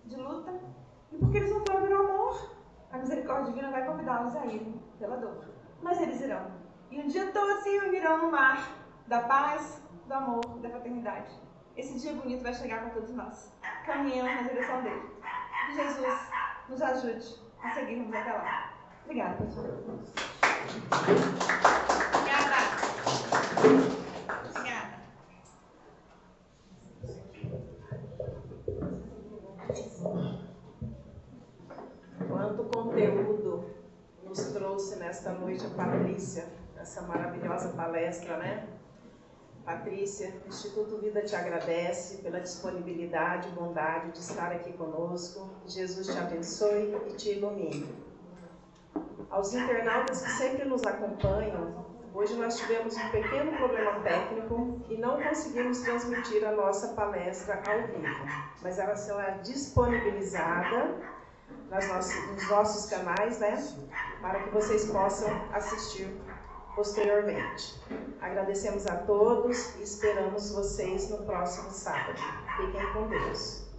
de luta, e porque eles não foram pelo amor, a misericórdia divina vai convidá-los a irem pela dor. Mas eles irão. E um dia todos se reunirão no mar da paz, do amor, da fraternidade. Esse dia bonito vai chegar para todos nós. Caminhamos na direção dele. Que Jesus nos ajude a seguirmos até lá. Obrigada, pessoal. Obrigada. Quanto conteúdo nos trouxe nesta noite a Patrícia, essa maravilhosa palestra, né? Patrícia, o Instituto Vida te agradece pela disponibilidade e bondade de estar aqui conosco. Jesus te abençoe e te ilumine. Aos internautas que sempre nos acompanham, hoje nós tivemos um pequeno problema técnico e não conseguimos transmitir a nossa palestra ao vivo, mas ela será disponibilizada nos nossos canais, né, para que vocês possam assistir posteriormente. Agradecemos a todos e esperamos vocês no próximo sábado. Fiquem com Deus.